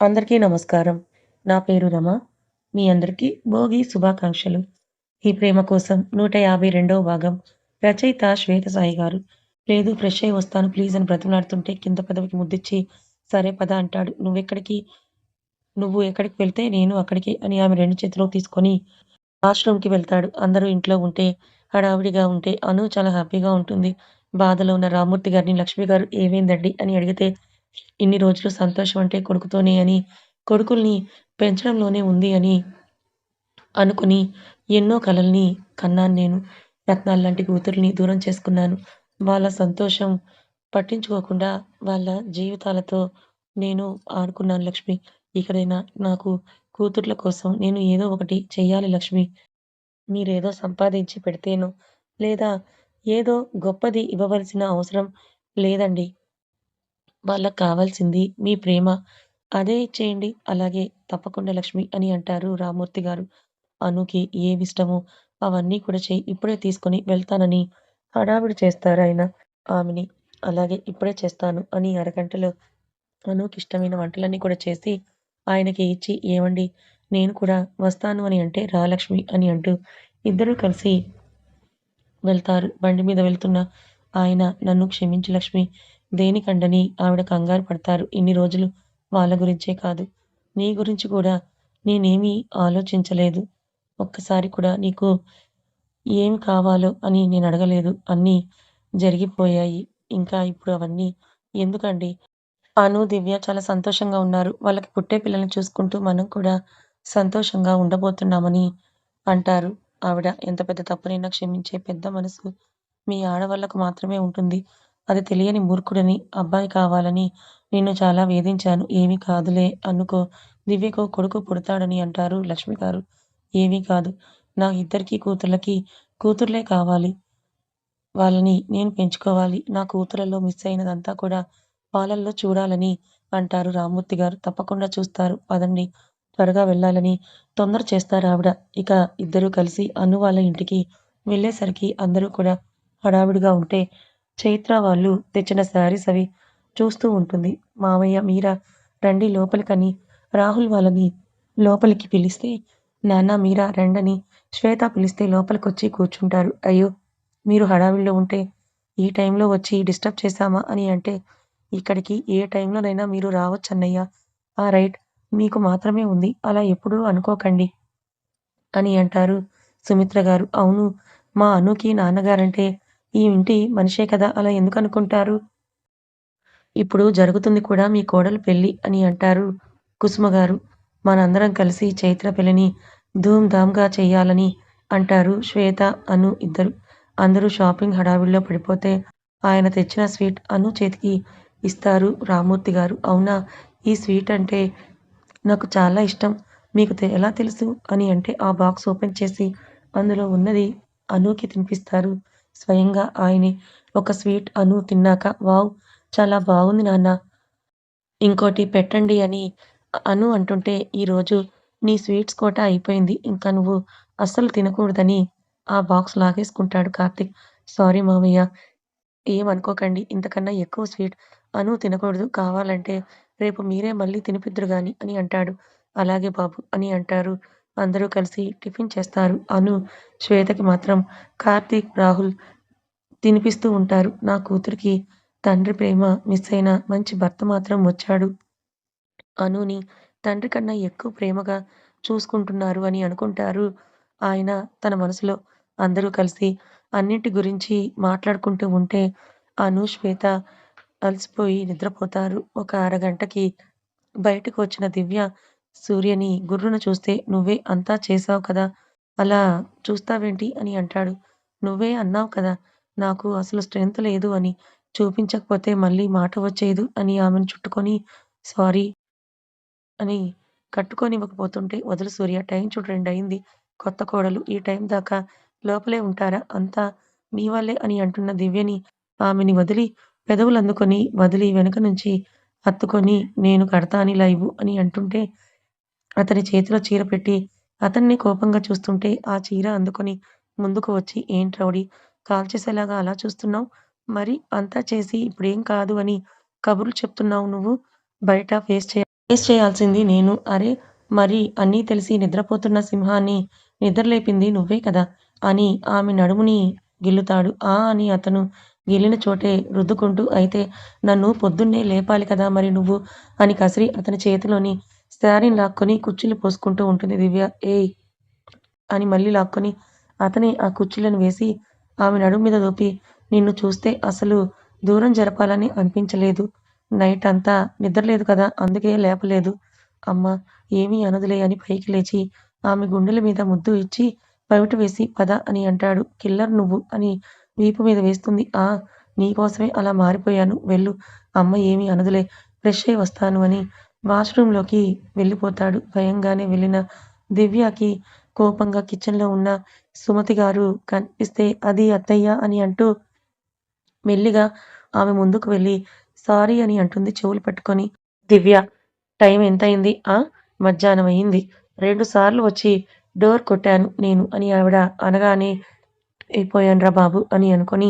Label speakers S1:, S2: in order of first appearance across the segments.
S1: అందరికీ నమస్కారం. నా పేరు రమ. మీ అందరికీ భోగి శుభాకాంక్షలు. ఈ ప్రేమ కోసం 152వ భాగం. రచయిత శ్వేత సాయి గారు. లేదు ఫ్రెష్ అయ్యి వస్తాను ప్లీజ్ అని బ్రతిమలాడుతుంటే కింద పెదవికి ముద్దిచ్చి సరే పద అంటాడు. నువ్వు ఎక్కడికి వెళ్తే నేను అక్కడికే అని ఆమె 2 చేతులు తీసుకొని వాష్‌రూమ్‌కి వెళ్తాడు. అందరూ ఇంట్లో ఉంటే, హడావిడిగా ఉంటే అను చాలా హ్యాపీగా ఉంటుంది. బాధలో ఉన్న రామ్మూర్తి గారిని లక్ష్మి గారు "ఏమైందండి?" అని అడిగితే, "ఇన్ని రోజులు సంతోషం అంటే కొడుకుతోనే అని, కొడుకుల్ని పెంచడంలోనే ఉంది అని అనుకుని ఎన్నో కలల్ని కన్నాను నేను. రత్నాల్లాంటి కూతురిని దూరం చేసుకున్నాను. వాళ్ళ సంతోషం పట్టించుకోకుండా వాళ్ళ జీవితాలతో నేను ఆడుకున్నాను లక్ష్మి. ఇకనైనా నాకు కూతుర్ల కోసం నేను ఏదో ఒకటి చెయ్యాలి లక్ష్మి. మీరేదో సంపాదించి పెడితేనో, లేదా ఏదో గొప్పది ఇవ్వవలసిన అవసరం లేదండి. వాళ్ళకి కావాల్సింది మీ ప్రేమ. అదే ఇచ్చేయండి. అలాగే తప్పకుండా లక్ష్మి అని అంటారు రామ్మూర్తి గారు. అనుకి ఏవిష్టమో అవన్నీ కూడా చెయ్యి. ఇప్పుడే తీసుకొని వెళ్తానని హడావిడి చేస్తారాయన ఆమెని. అలాగే ఇప్పుడే చేస్తాను అని అరగంటలో అనుకిష్టమైన వంటలన్నీ కూడా చేసి ఆయనకి ఇచ్చి, "ఏవండీ నేను కూడా వస్తాను" అని అంటే, "రా లక్ష్మి" అని అంటూ ఇద్దరూ కలిసి వెళ్తారు. బండి మీద వెళ్తున్న ఆయన, "నన్ను క్షమించు లక్ష్మి" దేనికండని ఆవిడ కంగారు పడతారు. ఇన్ని రోజులు వాళ్ళ గురించే కాదు, నీ గురించి కూడా నేనేమీ ఆలోచించలేదు. ఒక్కసారి కూడా నీకు ఏమి కావాలో అని నేనడగలేదు. అన్నీ జరిగిపోయాయి. ఇంకా ఇప్పుడు అవన్నీ ఎందుకండి? అను, దివ్య చాలా సంతోషంగా ఉన్నారు. వాళ్ళకి పుట్టే పిల్లల్ని చూసుకుంటూ మనం కూడా సంతోషంగా ఉండబోతున్నామని అంటారు ఆవిడ. ఎంత పెద్ద తప్పునైనా క్షమించే పెద్ద మనసు మీ ఆడవాళ్ళకు మాత్రమే ఉంటుంది. అది తెలియని మూర్ఖుడని, అబ్బాయి కావాలని నిన్ను చాలా వేధించాను. ఏమీ కాదులే అనుకో. దివ్యకు కొడుకు పుడతాడని అంటారు లక్ష్మి గారు. ఏమీ కాదు. నా ఇద్దరికీ కూతుర్లకి కూతుర్లే కావాలి. వాళ్ళని నేను పెంచుకోవాలి. నా కూతుళ్ళలో మిస్ అయినదంతా కూడా వాళ్ళల్లో చూడాలని అంటారు రామ్మూర్తి గారు. తప్పకుండా చూస్తారు. పదండి. త్వరగా వెళ్ళాలని తొందర చేస్తారావిడ. ఇక ఇద్దరూ కలిసి అను వాళ్ళ ఇంటికి వెళ్ళేసరికి అందరూ కూడా హడావిడిగా ఉంటే, చైత్ర వాళ్ళు తెచ్చిన శారీస్ అవి చూస్తూ ఉంటుంది. మావయ్య, మీరా రండి లోపలికని రాహుల్ వాళ్ళని లోపలికి పిలిస్తే, నాన్న, మీరా రండని శ్వేత పిలిస్తే లోపలికొచ్చి కూర్చుంటారు. అయ్యో! మీరు హడావిడిలో ఉంటే ఈ టైంలో వచ్చి డిస్టర్బ్ చేశామా అని అంటే, ఇక్కడికి ఏ టైంలోనైనా మీరు రావచ్చన్నయ్య. ఆ రైట్ మీకు మాత్రమే ఉంది. అలా ఎప్పుడూ అనుకోకండి అని అంటారు సుమిత్ర గారు. అవును, మా అనుకి నాన్నగారంటే ఈ ఇంటి మనిషే కదా! అలా ఎందుకనుకుంటారు? ఇప్పుడు జరుగుతుంది కూడా మీ కోడలు పెళ్లి అని అంటారు కుసుమ గారు. మనందరం కలిసి చైత్ర పెళ్లిని ధూమ్ ధామ్‌గా చెయ్యాలని అంటారు శ్వేత, అను ఇద్దరు. అందరూ షాపింగ్ హడావిడిలో పడిపోతే ఆయన తెచ్చిన స్వీట్ అను చేతికి ఇస్తారు రామ్మూర్తి గారు. అవునా! ఈ స్వీట్ అంటే నాకు చాలా ఇష్టం. మీకు ఎలా తెలుసు? అని అంటే ఆ బాక్స్ ఓపెన్ చేసి అందులో ఉన్నది అనూకి తినిపిస్తారు స్వయంగా ఆయనే. ఒక స్వీట్ అను తిన్నాక వావ్! చాలా బాగుంది నాన్న. ఇంకోటి పెట్టండి అని అను అంటుంటే, ఈరోజు నీ స్వీట్స్ కోట అయిపోయింది. ఇంకా నువ్వు అస్సలు తినకూడదని ఆ బాక్స్ లాగేసుకుంటాడు కార్తీక్. సారీ మావయ్య. ఏమనుకోకండి. ఇంతకన్నా ఎక్కువ స్వీట్ అను తినకూడదు. కావాలంటే రేపు మీరే మళ్ళీ తినిపిద్దురు గాని అని అంటాడు. అలాగే బాబు అని అంటారు. అందరూ కలిసి టిఫిన్ చేస్తారు. అను, శ్వేతకి మాత్రం కార్తీక్, రాహుల్ తినిపిస్తూ ఉంటారు. నా కూతురికి తండ్రి ప్రేమ మిస్ అయిన మంచి భర్త మాత్రం వచ్చాడు. అనుని తండ్రి కన్నా ఎక్కువ ప్రేమగా చూసుకుంటున్నారు అని అనుకుంటారు ఆయన తన మనసులో. అందరూ కలిసి అన్నింటి గురించి మాట్లాడుకుంటూ ఉంటే అను, శ్వేత అలసిపోయి నిద్రపోతారు. ఒక అరగంటకి బయటకు వచ్చిన దివ్య సూర్యని గుర్రున చూస్తే, "నువ్వే అంతా చేశావు కదా! అలా చూస్తావేంటి?" అని అంటాడు. "నువ్వే అన్నావు కదా! నాకు అసలు స్ట్రెంత్ లేదు అని. చూపించకపోతే మళ్ళీ మాట వచ్చేదు" అని ఆమెను చుట్టుకొని, "సారీ" అని కట్టుకోనివ్వకపోతుంటే, "వదులు సూర్య, టైం చూడు 2 అయింది. కొత్త కోడలు ఈ టైం దాకా లోపలే ఉంటారా? అంతా మీ వల్లే" అని అంటున్న దివ్యని ఆమెని వదిలి పెదవులందుకొని వదిలి వెనక నుంచి హత్తుకొని, "నేను కడతాను ఇలా ఇవ్వు" అని అంటుంటే, అతని చేతిలో చీర పెట్టి అతన్నే కోపంగా చూస్తుంటే, ఆ చీర అందుకొని ముందుకు వచ్చి, "ఏంటి రౌడీ, కాల్చేసేలాగా అలా చూస్తున్నావు? మరి అంతా చేసి ఇప్పుడేం కాదు అని కబుర్లు చెప్తున్నావు నువ్వు? బయట ఫేస్ చేయాలి" ఫేస్ చేయాల్సింది నేను. అరె! మరి అన్నీ తెలిసి నిద్రపోతున్న సింహాన్ని నిద్రలేపింది నువ్వే కదా! అని ఆమె నడుముని గిల్లుతాడు. ఆ! అని అతను గిల్లిన చోటే రుద్దుకుంటూ అయితే నన్ను పొద్దున్నే లేపాలి కదా మరి నువ్వు అని కసిరి అతని చేతిలోని శారీని లాక్కొని కుచ్చిళ్ళు పోసుకుంటూ ఉంటుంది దివ్య. ఏయ్! అని మళ్ళీ లాక్కొని అతనే ఆ కుర్చీలను వేసి ఆమె నడుం మీద దూపి నిన్ను చూస్తే అసలు దూరం జరపాలని అనిపించలేదు. నైట్ అంతా నిద్రలేదు కదా! అందుకే లేపలేదు. అమ్మ ఏమీ అనదులే అని పైకి లేచి ఆమె గుండెల మీద ముద్దు ఇచ్చి పమిట వేసి పద అని అంటాడు. కిల్లర్ నువ్వు అని వీపు మీద వేస్తుంది. ఆ! నీకోసమే అలా మారిపోయాను. వెళ్ళు. అమ్మ ఏమీ అనదులే. ఫ్రెష్ అయి వస్తాను అని వాష్‌రూమ్‌లోకి వెళ్ళిపోతాడు. భయంగానే వెళ్ళిన దివ్యకి కోపంగా కిచెన్‌లో ఉన్న సుమతి గారు కనిపిస్తే అది అత్తయ్య అని అంటూ మెల్లిగా ఆమె ముందుకు వెళ్ళి సారీ అని అంటుంది చెవులు పట్టుకొని. దివ్య టైం ఎంతయింది? ఆ! మధ్యాహ్నం అయింది. 2 సార్లు వచ్చి డోర్ కొట్టాను నేను అని ఆవిడ అనగానే అయిపోయానురా బాబు అని అనుకోని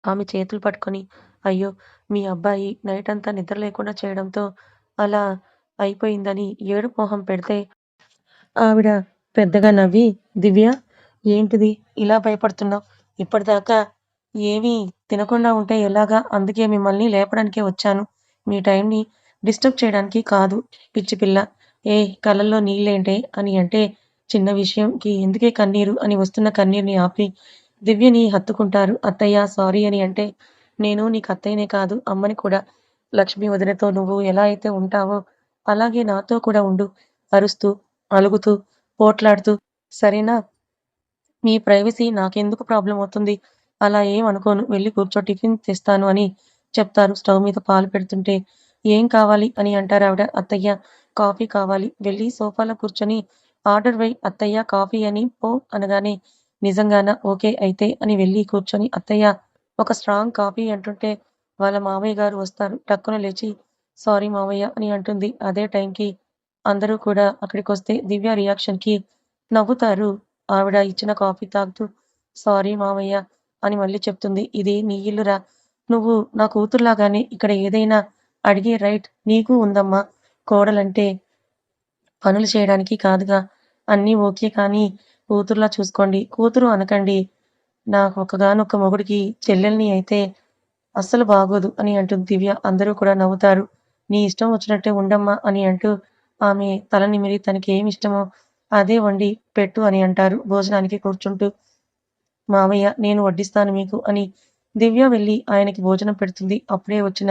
S1: ఆమె చేతులు పట్టుకొని అయ్యో! మీ అబ్బాయి నైటంతా నిద్ర లేకుండా చేయడంతో అలా అయిపోయిందని ఏడుపు మొహం పెడితే ఆవిడ పెద్దగా నవ్వి, దివ్య ఏంటిది ఇలా భయపడుతున్నావు? ఇప్పటిదాకా ఏమీ తినకుండా ఉంటే ఎలాగా? అందుకే మిమ్మల్ని లేపడానికే వచ్చాను. మీ టైంని డిస్టర్బ్ చేయడానికి కాదు పిచ్చి పిల్ల. ఏయ్! కళ్ళల్లో నీళ్ళేంటే? అని అంటే, చిన్న విషయంకి ఎందుకే కన్నీరు? అని వస్తున్న కన్నీరుని ఆపి దివ్యని హత్తుకుంటారు. అత్తయ్య సారీ అని అంటే, నేను నీకు అత్తయ్యనే కాదు అమ్మని కూడా. లక్ష్మి వదినతో నువ్వు ఎలా అయితే ఉంటావో అలాగే నాతో కూడా ఉండు. అరుస్తూ అలుగుతూ, పోట్లాడుతూ సరేనా? మీ ప్రైవసీ నాకెందుకు ప్రాబ్లమ్ అవుతుంది? అలా ఏం అనుకోను. వెళ్లి కూర్చో టిఫిన్ తెస్తాను అని చెప్తారు. స్టవ్ మీద పాలు పెడుతుంటే, ఏం కావాలి అని అంటారావిడ. అత్తయ్య కాఫీ కావాలి. వెళ్లి సోఫాలో కూర్చొని ఆర్డర్ వెయ్ అత్తయ్య కాఫీ అని పో అనగానే, నిజంగానా? ఓకే అయితే అని వెళ్లి కూర్చొని అత్తయ్య ఒక స్ట్రాంగ్ కాఫీ అంటుంటే, వాళ్ళ మామయ్య గారు వస్తారు. టక్కున లేచి సారీ మావయ్య అని అంటుంది. అదే టైంకి అందరూ కూడా అక్కడికొస్తే దివ్య రియాక్షన్‌కి నవ్వుతారు. ఆవిడ ఇచ్చిన కాఫీ తాగుతూ, సారీ మావయ్య అని మళ్ళీ చెప్తుంది. ఇది నీ ఇల్లురా! నువ్వు నా కూతురులాగానే ఇక్కడ ఏదైనా అడిగే రైట్ నీకు ఉందమ్మా! కోడలంటే పనులు చేయడానికి కాదుగా! అన్నీ ఓకే కానీ కూతురులా చూసుకోండి. కూతురు అనకండి. నాకొక్కగానొక్క మొగుడికి చెల్లెల్ని అయితే అస్సలు బాగోదు అని అంటుంది దివ్య. అందరూ కూడా నవ్వుతారు. నీ ఇష్టం వచ్చినట్టే ఉండమ్మా అని అంటూ ఆమె తల నిమిరి తనకేమిష్టమో అదే వండి పెట్టు అని అంటారు భోజనానికి కూర్చుంటూ. మావయ్య నేను వడ్డిస్తాను మీకు అని దివ్య వెళ్ళి ఆయనకి భోజనం పెడుతుంది. అప్పుడే వచ్చిన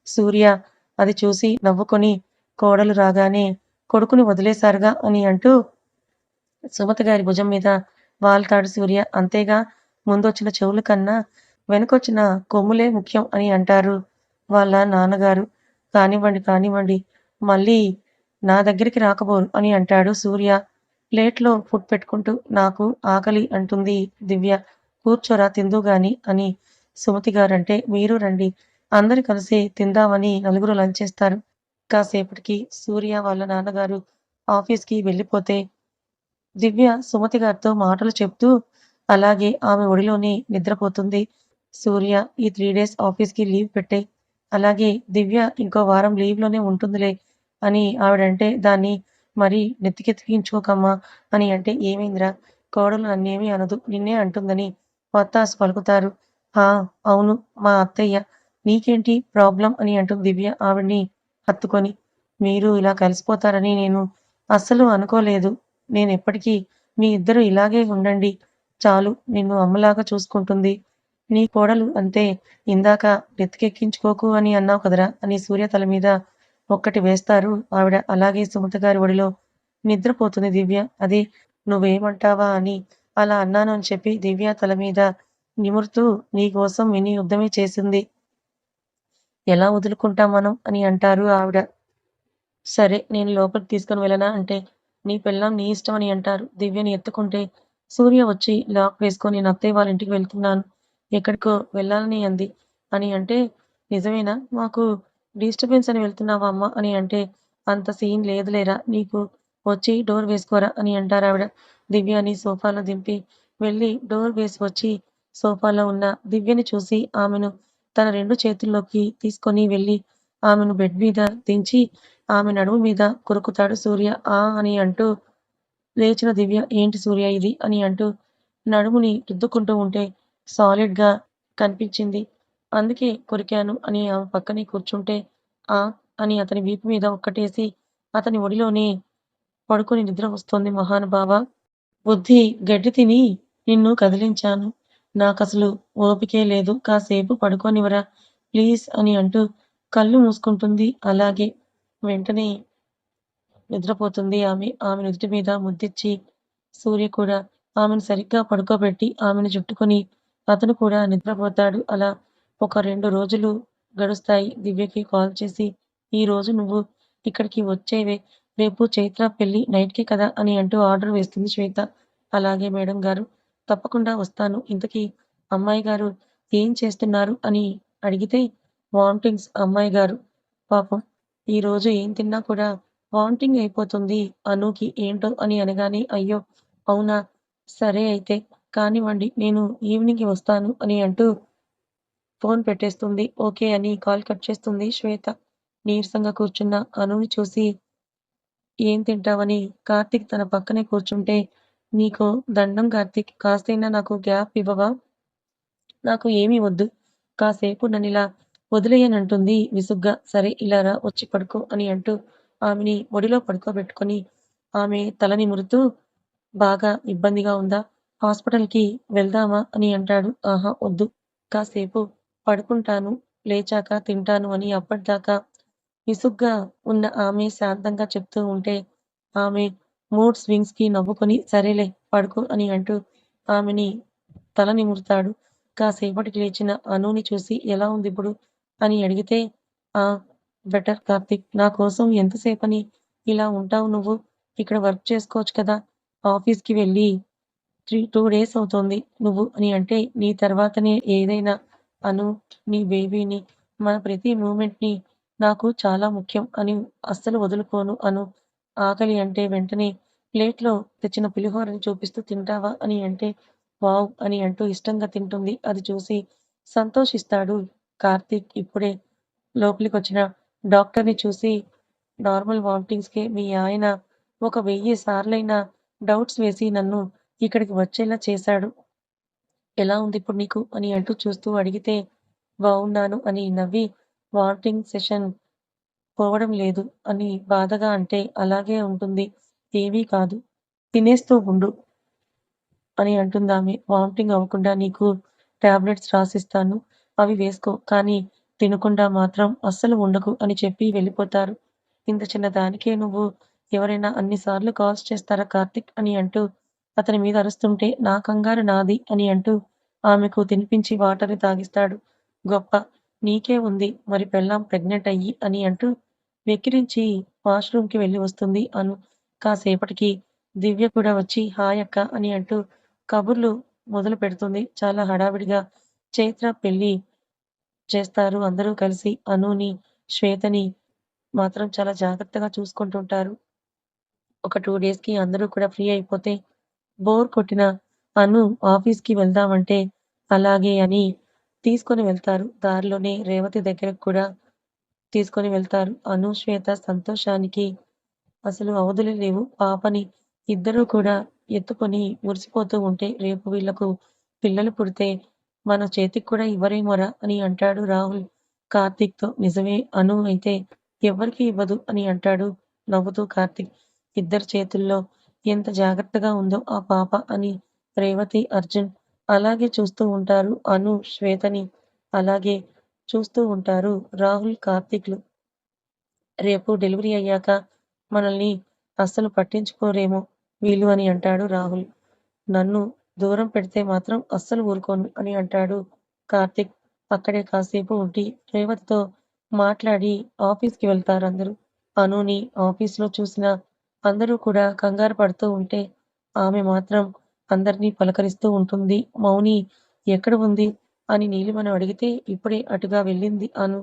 S1: సూర్య అది చూసి నవ్వుకొని కోడలు రాగానే కొడుకుని వదిలేశారుగా అని అంటూ సుమతి గారి భుజం మీద వాల్తాడు సూర్య. అంతేగా ముందొచ్చిన చెవుల కన్నా వెనకొచ్చిన కొమ్ములే ముఖ్యం అని అంటారు వాళ్ళ నాన్నగారు. కానివ్వండి, కానివ్వండి. మళ్ళీ నా దగ్గరికి రాకబోరు అని అంటాడు సూర్య. ప్లేట్‌లో ఫుడ్ పెట్టుకుంటూ. నాకు ఆకలి అంటుంది దివ్య. కూర్చోరా తిందువు గాని అని సుమతి గారంటే, మీరు రండి. అందరూ కలిసి తిందామని నలుగురు లంచ్ చేస్తారు. కాసేపటికి సూర్య వాళ్ళ నాన్నగారు ఆఫీస్‌కి వెళ్ళిపోతే దివ్య సుమతి గారితో మాటలు చెప్తూ అలాగే ఆమె ఒడిలోనే నిద్రపోతుంది. సూర్య ఈ 3 డేస్ ఆఫీస్‌కి లీవ్ పెట్టేయి. అలాగే దివ్య ఇంకో వారం లీవ్‌లోనే ఉంటుందిలే అని ఆవిడంటే దాన్ని మరీ నెత్తికెక్కించుకోకమ్మా అని అంటే ఏమైందిరా? కోడలు నన్నేమీ అనదు. నిన్నే అంటుందని వత్తాసు పలుకుతారు. హా! అవును మా అత్తయ్య. నీకేంటి ప్రాబ్లమ్ అని అంటుంది దివ్య ఆవిడ్ని హత్తుకొని. మీరు ఇలా కలిసిపోతారని నేను అస్సలు అనుకోలేదు. నేనెప్పటికీ మీ ఇద్దరు ఇలాగే ఉండండి. చాలు నిన్ను అమ్మలాగా చూసుకుంటుంది. నీ కోడలు అంతే. ఇందాక నెత్తికెక్కించుకోకు అని అన్నావు కదరా! అని సూర్య తల మీద ఒక్కటి వేస్తారు ఆవిడ. అలాగే సుమత గారి ఒడిలో నిద్రపోతుంది దివ్య. అదే నువ్వేమంటావా అని అలా అన్నాను అని చెప్పి దివ్య తల మీద నిమురుతూ నీకోసం మినీ యుద్ధమే చేసింది. ఎలా వదులుకుంటాం మనం అని అంటారు ఆవిడ. సరే నేను లోపలికి తీసుకొని వెళ్ళనా అంటే, నీ పెళ్ళాం నీ ఇష్టం అని అంటారు. దివ్యని ఎత్తుకుంటే సూర్య వచ్చి లాక్ వేసుకొని నేను అత్తయ్య వాళ్ళ ఇంటికి వెళ్తున్నాను. ఎక్కడికో వెళ్ళాలని అంది. అని అంటే, నిజమేనా? మాకు డిస్టర్బెన్స్ అని వెళ్తున్నావా అమ్మ? అని అంటే, అంత సీన్ లేదులేరా! నీకు వచ్చి డోర్ వేసుకోరా అని అంటారావిడ. దివ్యని సోఫాలో దింపి వెళ్ళి డోర్ వేసి వచ్చి సోఫాలో ఉన్న దివ్యని చూసి ఆమెను తన 2 చేతుల్లోకి తీసుకొని వెళ్ళి ఆమెను బెడ్ మీద దించి ఆమె నడుము మీద కొరుకుతాడు సూర్య. ఆ అని అంటూ లేచిన దివ్య ఏంటి సూర్య ఇది అని అంటూ నడుముని రుద్దుకుంటూ ఉంటే సాలిడ్‌గా కనిపించింది. అందుకే కొరికాను అని ఆమె పక్కనే కూర్చుంటే, ఆ అని అతని వీపు మీద ఒక్కటేసి అతని ఒడిలోనే పడుకొని నిద్ర వస్తోంది మహానుభావ. బుద్ధి గడ్డి తిని నిన్ను కదిలించాను. నాకసలు ఓపికే లేదు. కాసేపు పడుకోనివ్వరా ప్లీజ్ అని అంటూ కళ్ళు మూసుకుంటుంది. అలాగే వెంటనే నిద్రపోతుంది ఆమె. ఆమె నుదుటి మీద ముద్దిచ్చి సూర్య కూడా ఆమెను సరిగ్గా పడుకోబెట్టి ఆమెను చుట్టుకొని అతను కూడా నిద్రపోతాడు. అలా ఒక 2 రోజులు గడుస్తాయి. దివ్యకి కాల్ చేసి "ఈరోజు నువ్వు ఇక్కడికి వచ్చేవే. రేపు చైత్ర పెళ్లి నైట్‌కే కదా" అని అంటూ ఆర్డర్ వేస్తుంది శ్వేత. "అలాగే మేడం గారు. తప్పకుండా వస్తాను. ఇంతకీ అమ్మాయి గారు ఏం చేస్తున్నారు?" అని అడిగితే వామిటింగ్స్ అమ్మాయి గారు. పాపం ఈరోజు ఏం తిన్నా కూడా వామిటింగ్ అయిపోతుంది అనూకి ఏంటో అని అనగానే అయ్యో! అవునా! సరే అయితే కానివ్వండి నేను ఈవినింగ్‌కి వస్తాను అని అంటూ ఫోన్ పెట్టేస్తుంది. ఓకే అని కాల్ కట్ చేస్తుంది శ్వేత. నీరసంగా కూర్చున్న అనూని చూసి ఏం తింటావని కార్తీక్ తన పక్కనే కూర్చుంటే నీకు దండం కార్తీక్ కాస్తైనా నాకు గ్యాప్ ఇవ్వవా? నాకు ఏమీ వద్దు. కాసేపు నన్నిలా వదిలెయ్యనంటుంది విసుగ్గా. సరే ఇలా రా వచ్చి పడుకో అని అంటూ ఆమెని ఒడిలో పడుకోబెట్టుకొని ఆమె తల నిమురుతూ బాగా ఇబ్బందిగా ఉందా? హాస్పిటల్‌కి వెళ్దామా? అని అంటాడు. ఆహా! వద్దు. కాసేపు పడుకుంటాను. లేచాక తింటాను అని అప్పటిదాకా విసుగ్గా ఉన్న ఆమె శాంతంగా చెప్తూ ఉంటే ఆమె మూడ్ స్వింగ్స్‌కి నవ్వుకొని సరేలే పడుకో అని అంటూ ఆమెని తల నిమురుతాడు. కాసేపటికి లేచిన అనూని చూసి ఎలా ఉందిప్పుడు? అని అడిగితే ఆ! బెటర్ కార్తీక్. నా కోసం ఎంతసేపని ఇలా ఉంటావు నువ్వు? ఇక్కడ వర్క్ చేసుకోవచ్చు కదా! ఆఫీస్‌కి వెళ్ళి 2 డేస్ అవుతోంది నువ్వు అని అంటే, నీ తర్వాతనే ఏదైనా అను, నీ బేబీని, మన ప్రతి మూమెంట్‌ని నాకు చాలా ముఖ్యం అని అస్సలు వదులుకోను అను. ఆకలి అంటే వెంటనే ప్లేట్‌లో తెచ్చిన పులిహోరని చూపిస్తూ తింటావా అని అంటే, వావ్! అని అంటూ ఇష్టంగా తింటుంది. అది చూసి సంతోషిస్తాడు కార్తీక్. ఇప్పుడే లోపలికొచ్చిన డాక్టర్‌ని చూసి నార్మల్ వామిటింగ్స్‌కే మీ ఆయన ఒక 1000 సార్లైనా డౌట్స్ వేసి నన్ను ఇక్కడికి వచ్చేలా చేశాడు. ఎలా ఉందిప్పుడు నీకు? అని అంటూ చూస్తూ అడిగితే, బావున్నాను అని నవ్వి వామిటింగ్ సెషన్ పోవడం లేదు అని బాధగా అంటే, అలాగే ఉంటుంది. ఏమీ కాదు. తినేస్తూ ఉండు. అని అంటుందామె. వామిటింగ్ అవ్వకుండా నీకు టాబ్లెట్స్ రాసిస్తాను. అవి వేసుకో. కానీ తినకుండా మాత్రం అస్సలు ఉండకు అని చెప్పి వెళ్ళిపోతారు. ఇంత చిన్న దానికే నువ్వు ఎవరైనా అన్ని సార్లు కాల్స్ చేస్తారా కార్తీక్ అని అంటూ అతని మీద అరుస్తుంటే నా కంగారు నాది అని అంటూ ఆమెకు తినిపించి వాటర్‌ని తాగిస్తాడు. గొప్ప నీకే ఉంది మరి పెళ్ళాం ప్రెగ్నెంట్ అయ్యి అని అంటూ వెక్కిరించి వాష్‌రూమ్‌కి వెళ్ళి వస్తుంది అను. కాసేపటికి దివ్య కూడా వచ్చి హాయ్ అక్క అని అంటూ కబుర్లు మొదలుపెడుతుంది. చాలా హడావిడిగా చైత్ర పెళ్లి చేస్తారు అందరూ కలిసి. అనూని, శ్వేతని మాత్రం చాలా జాగ్రత్తగా చూసుకుంటుంటారు. ఒక 2 డేస్‌కి అందరూ కూడా ఫ్రీ అయిపోతే బోర్ కొట్టిన అను ఆఫీస్‌కి వెళ్దామంటే అలాగే అని తీసుకొని వెళ్తారు. దారిలోనే రేవతి దగ్గరకు కూడా తీసుకొని వెళ్తారు. అను, శ్వేత సంతోషానికి అసలు అవధులు లేవు. పాపని ఇద్దరూ కూడా ఎత్తుకొని మురిసిపోతూ ఉంటే, రేపు వీళ్ళకు పిల్లలు పుడితే మన చేతికి కూడా ఇవ్వరేమోరా అని అంటాడు రాహుల్ కార్తీక్‌తో. నిజమే అను అయితే ఎవ్వరికీ ఇవ్వదు అని అంటాడు నవ్వుతూ కార్తీక్. ఇద్దరి చేతుల్లో ఎంత జాగ్రత్తగా ఉందో ఆ పాప అని రేవతి, అర్జున్ అలాగే చూస్తూ ఉంటారు. అను, శ్వేతని అలాగే చూస్తూ ఉంటారు రాహుల్, కార్తీక్‌లు. రేపు డెలివరీ అయ్యాక మనల్ని అస్సలు పట్టించుకోరేమో వీళ్ళు అని అంటాడు రాహుల్. నన్ను దూరం పెడితే మాత్రం అస్సలు ఊరుకోను అని అంటాడు కార్తీక్. అక్కడే కాసేపు ఉండి రేవతితో మాట్లాడి ఆఫీస్‌కి వెళ్తారందరూ. అనుని ఆఫీస్‌లో చూసిన అందరూ కూడా కంగారు పడుతూ ఉంటే ఆమె మాత్రం అందరినీ పలకరిస్తూ ఉంటుంది. మౌని ఎక్కడ ఉంది? అని నీలిమను అడిగితే ఇప్పుడే అటుగా వెళ్ళింది అను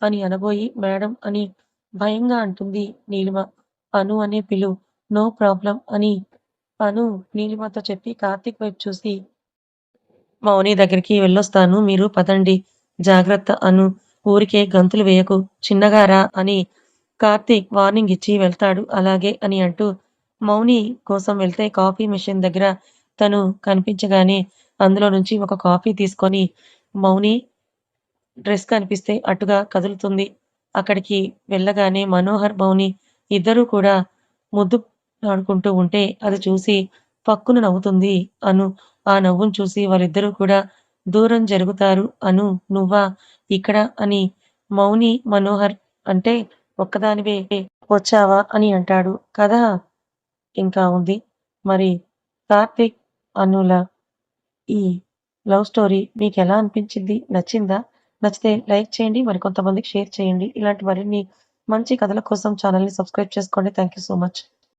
S1: అని అనబోయి మేడం అని భయంగా అంటుంది నీలిమ. అను అనే పిలు. నో ప్రాబ్లమ్ అని అను నీలిమతో చెప్పి కార్తీక్ వైపు చూసి మౌని దగ్గరికి వెళ్ళొస్తాను. మీరు పదండి. జాగ్రత్త అను. ఊరికే గంతులు వేయకు, చిన్నగా రా అని కార్తీక్ వార్నింగ్ ఇచ్చి వెళ్తాడు. అలాగే అని అంటూ మౌని కోసం వెళ్తే కాఫీ మెషిన్ దగ్గర తను కనిపించగానే అందులో నుంచి ఒక కాఫీ తీసుకొని మౌని డ్రెస్ కనిపిస్తే అటుగా కదులుతుంది. అక్కడికి వెళ్ళగానే మనోహర్, మౌని ఇద్దరూ కూడా ముద్దులాడుకుంటూ ఉంటే అది చూసి ఫక్కున నవ్వుతుంది అను. ఆ నవ్వును చూసి వాళ్ళిద్దరూ కూడా దూరం జరుగుతారు. అను, నువ్వా ఇక్కడ అని మౌని, మనోహర్ అంటే ఒక్కదానివే వచ్చావా అని అంటాడు. కథ ఇంకా ఉంది. మరి కార్తీక్, అనుల ఈ లవ్ స్టోరీ మీకెలా అనిపించింది? నచ్చిందా? నచ్చితే లైక్ చేయండి. మరికొంతమందికి షేర్ చేయండి. ఇలాంటి మరిన్ని మంచి కథల కోసం ఛానెల్‌ని సబ్స్క్రైబ్ చేసుకోండి. Thank you so much.